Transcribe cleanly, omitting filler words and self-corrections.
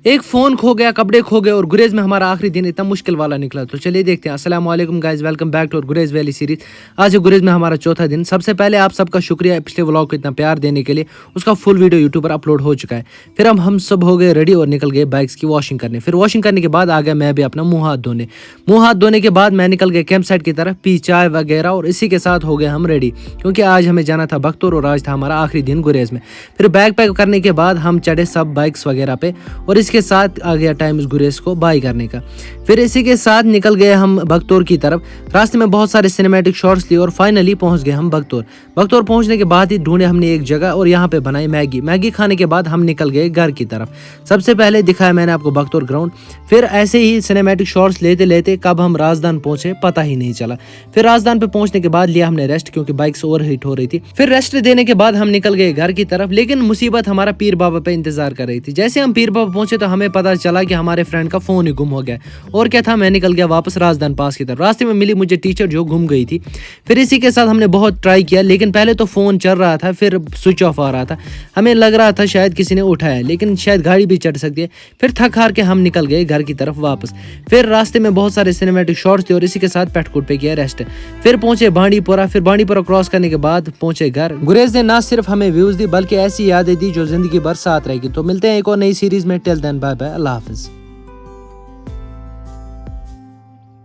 एक फ़ोन खो गया, कपड़े खो गए और गुरेज में हमारा आखिरी दिन इतना मुश्किल वाला निकला। तो चलिए देखते हैं। अस्सलाम वालेकुम guys, welcome back to Gurez valley series. आज है गुरेज में हमारा चौथा दिन। सबसे पहले आप सबका शुक्रिया पिछले व्लॉग को इतना प्यार देने के लिए। उसका फुल वीडियो यूट्यूब पर अपलोड हो चुका है। फिर हम सब हो गए रेडी और निकल गए बाइक्स की वॉशिंग करने। फिर वॉशिंग करने के बाद आ गया मैं भी अपना मुँह हाथ धोने के बाद मैं निकल गया कैंप साइट की तरफ, पी चाय वगैरह और इसी के साथ हो गए हम रेडी, क्योंकि आज हमें जाना था बख्तौर और आज था हमारा आखिरी दिन गुरेज में। फिर बैग पैक करने के बाद हम चढ़े सब बाइक्स वगैरह पे और इसके साथ आ गया टाइम इस गुरेज को बाय करने का। फिर इसी के साथ निकल गए हम बख्तौर की तरफ। रास्ते में बहुत सारे सिनेमैटिक शॉट्स लिए और फाइनली पहुंच गए हम बख्तौर। बख्तौर पहुंचने के बाद ही ढूंढे हमने एक जगह और यहाँ पे बनाई मैगी खाने के बाद हम निकल गए घर की तरफ। सबसे पहले दिखाया मैंने आपको बख्तौर ग्राउंड। फिर ऐसे ही सिनेमैटिक शॉट्स लेते लेते कब हम राजदान पहुंचे पता ही नहीं चला। फिर राजदान पे पहुंचने के बाद लिया हमने रेस्ट, क्योंकि बाइक्स ओवर हीट हो रही थी। फिर रेस्ट देने के बाद हम निकल गए घर की तरफ, लेकिन मुसीबत हमारा पीर बाबा पे इंतजार कर रही थी। जैसे हम पीर बाबा पहुंचे तो हमें पता चला कि हमारे फ्रेंड का फोन ही गुम हो गया। और क्या था, मैं निकल गया वापस राजदान पास की तरफ। रास्ते में मिली मुझे टीचर जो गुम गई थी। फिर इसी के साथ हमने बहुत ट्राई किया, लेकिन पहले तो फोन चल रहा था, फिर स्विच ऑफ आ रहा था। हमें लग रहा था शायद किसी ने उठाया, लेकिन शायद गाड़ी भी चढ़ सकती है। फिर थक हार के हम निकल गए घर की तरफ वापस। फिर रास्ते में बहुत सारे सिनेमैटिक शॉट्स थे और इसी के साथ पेटकोट पे किया रेस्ट। फिर पहुंचे बांडीपुरा। फिर बांडीपुरा क्रॉस करने के बाद पहुंचे घर। गुरेज ने ना सिर्फ हमें व्यूज दी बल्कि ऐसी यादें दी जो जिंदगी भर साथ रहेगी। तो मिलते हैं एक और नई सीरीज में। टिल देन बाय बाय, अल्लाह हाफिज।